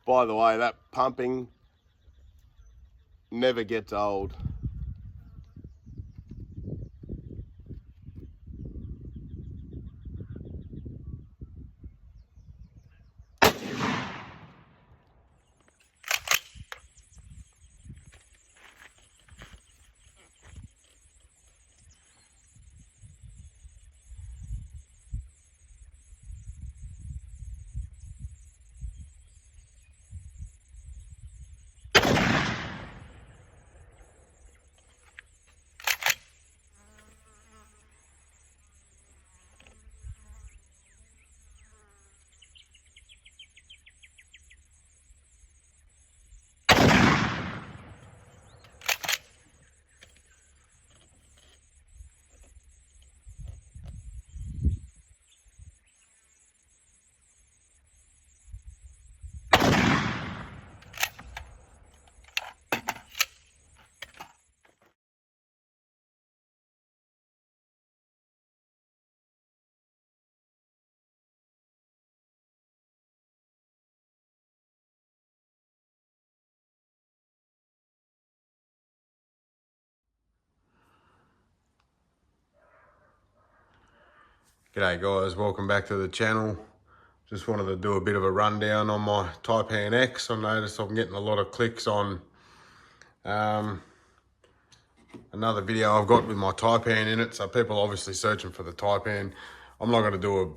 By the way, that pumping never gets old. G'day guys, welcome back to the channel. Just wanted to do a bit of a rundown on my Taipan-X. I noticed I'm getting a lot of clicks on another video I've got with my Taipan in it. So people obviously searching for the Taipan. I'm not going to do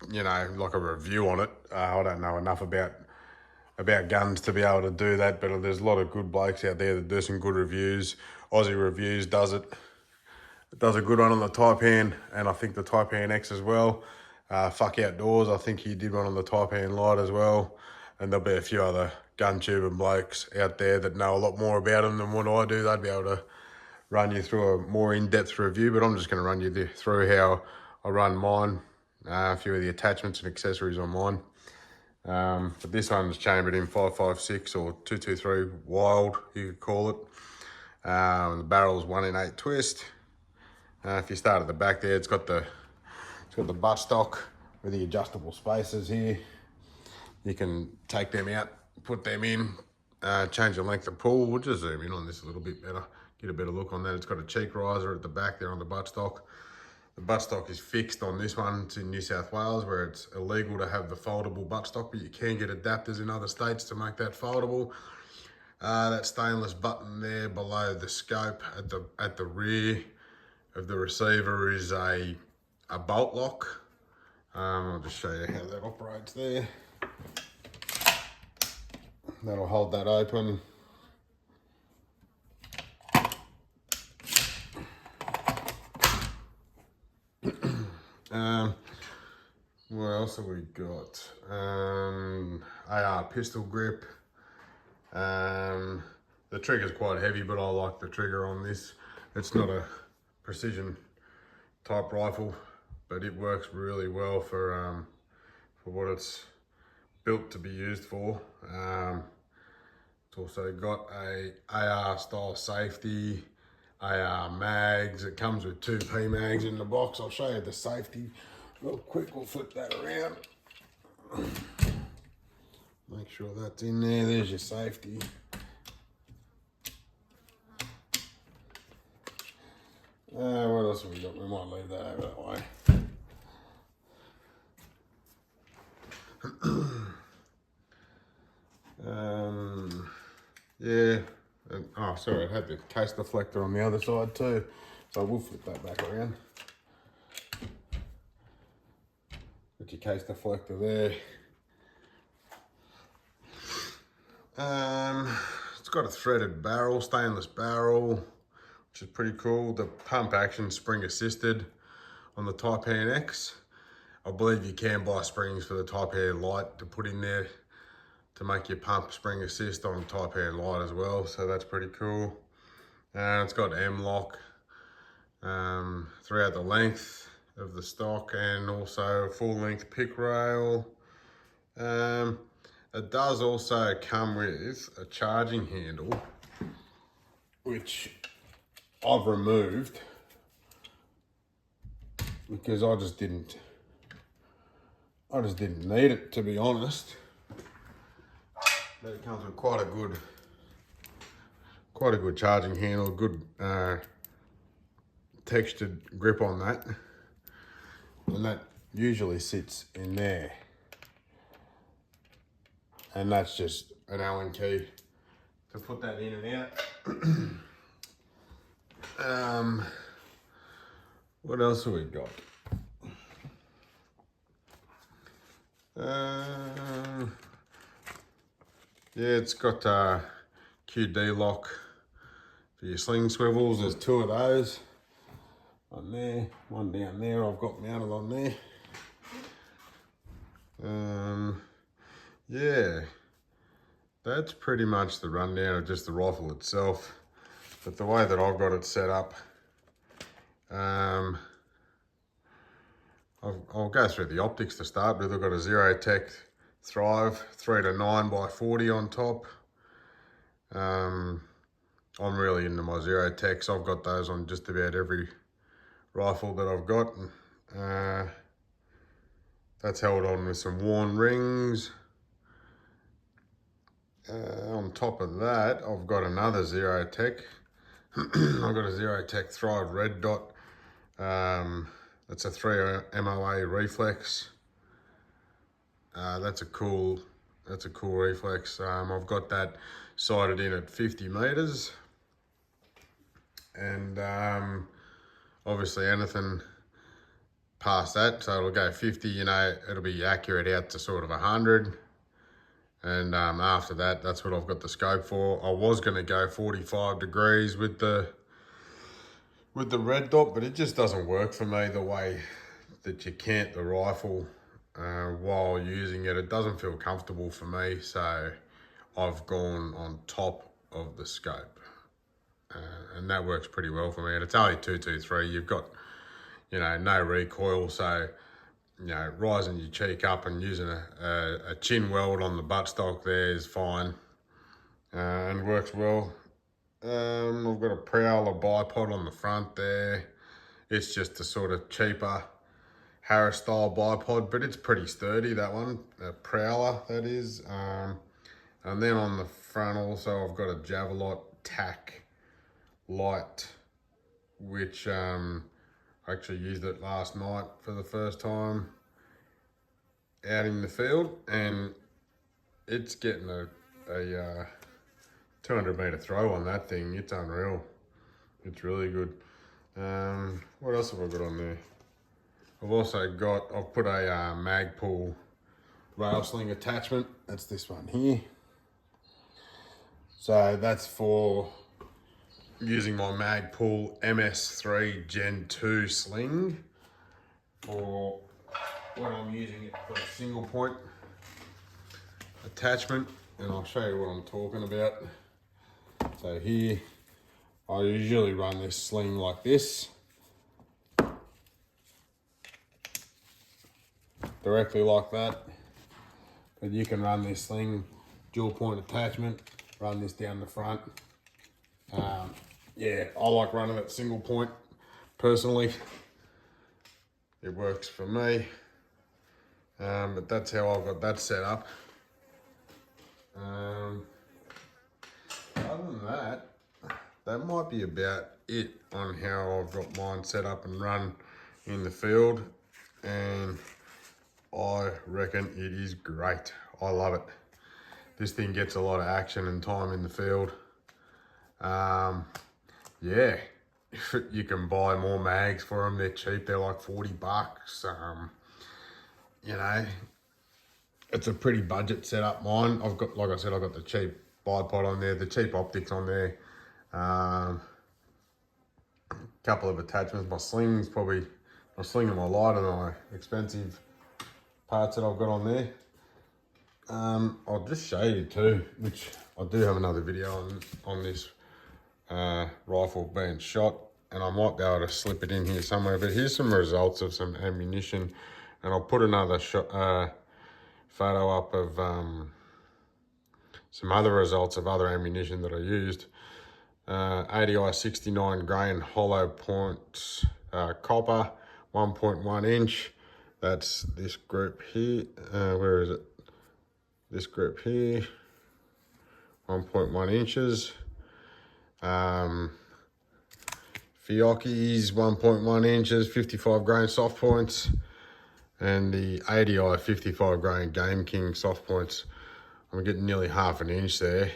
like a review on it. I don't know enough about guns to be able to do that, but there's a lot of good blokes out there that do some good reviews. Aussie Reviews does it. It does a good one on the Taipan, and I think the Taipan-X as well. Fuck Outdoors, I think he did one on the Taipan Light as well. And there'll be a few other gun tubing blokes out there that know a lot more about them than what I do. They'd be able to run you through a more in-depth review, but I'm just going to run you through how I run mine, a few of the attachments and accessories on mine. But this one's chambered in 5.56 or 223 wild, you could call it. The barrel's 1 in 8 twist. If you start at the back there, it's got the buttstock with the adjustable spacers here. You can take them out, put them in, change the length of pull. We'll just zoom in on this a little bit better, get a better look on that. It's got a cheek riser at the back there on the buttstock. The buttstock is fixed on this one. It's in New South Wales where it's illegal to have the foldable buttstock, but you can get adapters in other states to make that foldable. That stainless button there below the scope at the rear of the receiver is a bolt lock. I'll just show you how that operates there. That'll hold that open. What else have we got? AR pistol grip. The trigger's quite heavy, but I like the trigger on this. It's not a precision type rifle, but it works really well for what it's built to be used for. It's also got a AR style safety, AR mags. It comes with 2 P mags in the box. I'll show you the safety real quick. We'll flip that around. Make sure that's in there. There's your safety. What else have we got? We might leave that over that way. Yeah. Oh, sorry, it had the case deflector on the other side too. So we'll flip that back around. Got your case deflector there. It's got a threaded barrel, stainless barrel, which is pretty cool. The pump action spring assisted on the Taipan-X. I believe you can buy springs for the Taipan Light to put in there to make your pump spring assist on the Taipan Light as well, so that's pretty cool. It's got M-lock throughout the length of the stock, and also a full length pick rail. It does also come with a charging handle, which I've removed because I just didn't need it, to be honest. It comes with quite a good charging handle, good textured grip on that, and that usually sits in there, and that's just an Allen key to put that in and out. What else have we got? Yeah, it's got QD lock for your sling swivels. There's 2 of those on there, one down there I've got mounted on there. Yeah, that's pretty much the rundown of just the rifle itself. But the way that I've got it set up, I'll go through the optics to start with. I've got a Zero Tech Thrive 3-9x40 on top. I'm really into my Zero Techs. I've got those on just about every rifle that I've got. That's held on with some worn rings. On top of that, I've got another Zero Tech. I've got a Zero Tech Thrive Red Dot. It's a 3 MOA reflex. That's a cool reflex. I've got that sighted in at 50 meters, and obviously anything past that, so it'll go 50, you know, it'll be accurate out to sort of 100, and after that, that's what I've got the scope for. I was going to go 45 degrees with the red dot, but it just doesn't work for me the way that you cant the rifle while using it. It doesn't feel comfortable for me, so I've gone on top of the scope, and that works pretty well for me. And it's only 223. You've got, you know, no recoil, so, you know, rising your cheek up and using a chin weld on the buttstock there is fine, and works well. I've got a Prowler bipod on the front there. It's just a sort of cheaper Harris style bipod, but it's pretty sturdy, that one, a Prowler that is. And then on the front also, I've got a Javelot TAC light, which I actually used it last night for the first time out in the field, and it's getting a 200 meter throw on that thing. It's unreal. It's really good. What else have I got on there? I've put a Magpul rail sling attachment. That's this one here. So that's for using my Magpul MS3 Gen 2 sling, or when I'm using it for a single point attachment, and I'll show you what I'm talking about. So here, I usually run this sling like this, directly like that, but you can run this sling dual point attachment, run this down the front. Yeah, I like running it single point personally. It works for me, but that's how I've got that set up. Other than that, that might be about it on how I've got mine set up and run in the field, and I reckon it is great. I love it. This thing gets a lot of action and time in the field. Yeah, you can buy more mags for them. They're cheap. They're like $40. You know, it's a pretty budget setup. Mine, I've got, like I said, I've got the cheap bipod on there, the cheap optics on there. Couple of attachments. My sling's probably, my sling and my light are my expensive parts that I've got on there. I'll just show you too, which I do have another video on this rifle being shot, and I might be able to slip it in here somewhere, but here's some results of some ammunition, and I'll put another photo up of some other results of other ammunition that I used. ADI 69 grain hollow point copper, 1.1 inch. That's this group here. Where is it? This group here. 1.1 inches. Fioki's 1.1 inches, 55 grain soft points, and the ADI 55 grain Game King soft points. I'm getting nearly half an inch there.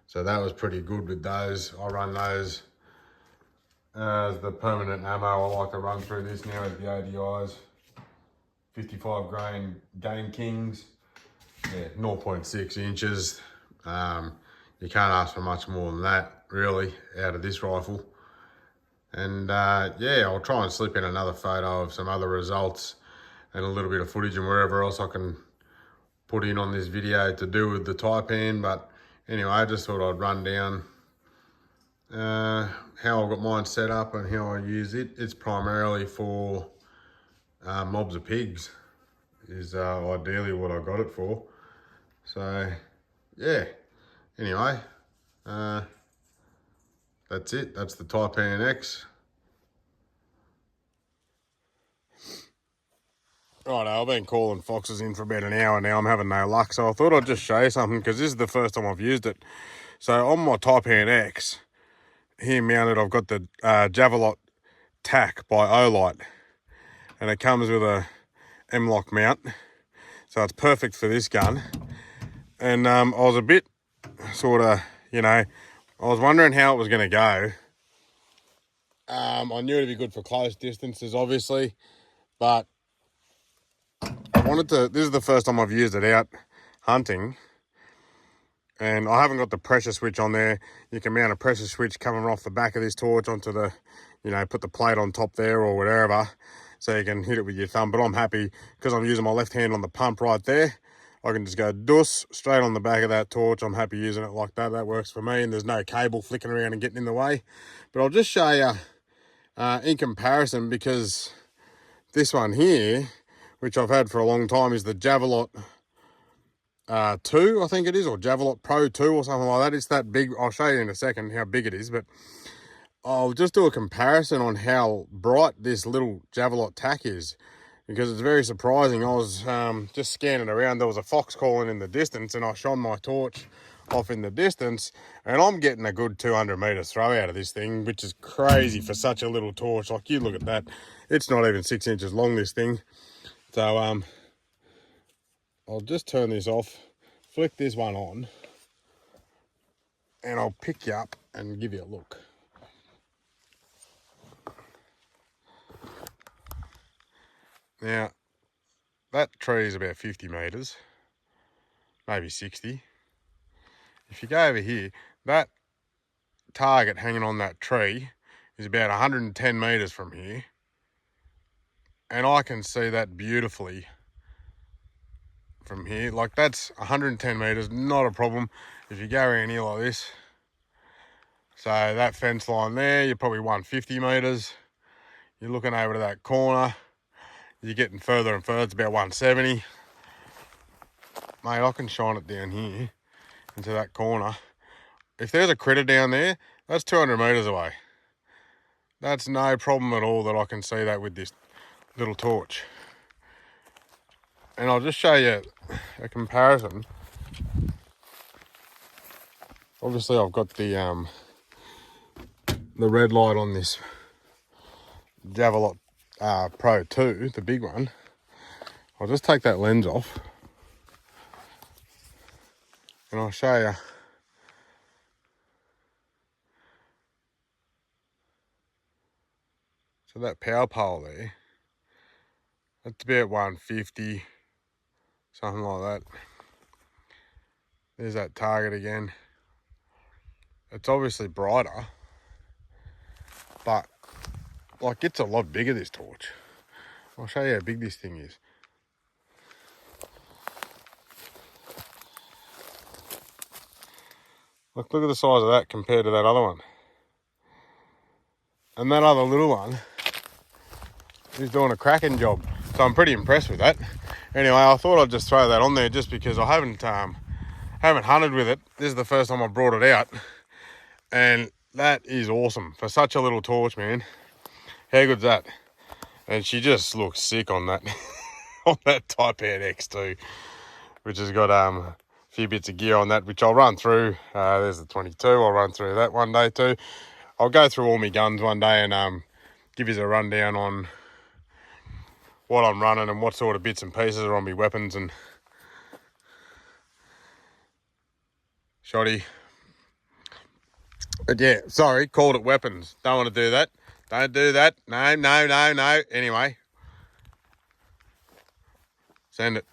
So that was pretty good with those. I run those as the permanent ammo. I like to run through this now as the ADIs. 55 grain Game Kings, yeah, 0.6 inches. You can't ask for much more than that, really, out of this rifle. And yeah, I'll try and slip in another photo of some other results and a little bit of footage and wherever else I can put in on this video to do with the Taipan. But anyway, I just thought I'd run down how I've got mine set up and how I use it. It's primarily for mobs of pigs, is ideally what I got it for. So yeah, anyway, that's it. That's the Taipan-X. Right, I've been calling foxes in for about an hour now. I'm having no luck, so I thought I'd just show you something because this is the first time I've used it. So on my Taipan-X, here mounted, I've got the Javelot TAC by Olight, and it comes with a M-lock mount, so it's perfect for this gun. And I was a bit sort of, you know, I was wondering how it was going to go. I knew it'd be good for close distances, obviously, but I wanted to, this is the first time I've used it out hunting, and I haven't got the pressure switch on there. You can mount a pressure switch coming off the back of this torch onto the, you know, put the plate on top there or whatever, so you can hit it with your thumb. But I'm happy because I'm using my left hand on the pump right there. I can just go dus straight on the back of that torch. I'm happy using it like that. That works for me, and there's no cable flicking around and getting in the way. But I'll just show you in comparison, because this one here, which I've had for a long time, is the Javelot 2, I think it is, or Javelot Pro 2 or something like that. It's that big. I'll show you in a second how big it is, but I'll just do a comparison on how bright this little Javelot TAC is, because it's very surprising. I was just scanning around. There was a fox calling in the distance, and I shone my torch off in the distance, and I'm getting a good 200 meter throw out of this thing, which is crazy for such a little torch. Like, you look at that, it's not even 6 inches long, this thing. So I'll just turn this off, flick this one on, and I'll pick you up and give you a look. Now, that tree is about 50 meters, maybe 60. If you go over here, that target hanging on that tree is about 110 meters from here, and I can see that beautifully from here. Like, that's 110 meters, not a problem if you go around here like this. So that fence line there, you're probably 150 meters. You're looking over to that corner, you're getting further and further. It's about 170. Mate, I can shine it down here into that corner. If there's a critter down there, that's 200 meters away. That's no problem at all that I can see that with this little torch. And I'll just show you a comparison. Obviously, I've got the red light on this Javelot Pro 2, the big one. I'll just take that lens off, and I'll show you. So that power pole there, that's about 150, something like that. There's that target again. It's obviously brighter, but like, it's a lot bigger, this torch. I'll show you how big this thing is. Look at the size of that compared to that other one. And that other little one is doing a cracking job. So I'm pretty impressed with that. Anyway, I thought I'd just throw that on there just because I haven't hunted with it. This is the first time I brought it out. And that is awesome for such a little torch, man. How good's that? And she just looks sick on that on that Taipan-X too, which has got few bits of gear on that, which I'll run through. There's the 22. I'll run through that one day too. I'll go through all my guns one day and give you a rundown on what I'm running and what sort of bits and pieces are on my weapons and shoddy. But yeah, sorry, called it weapons. Don't want to do that. Don't do that. No, no, no, no. Anyway, send it.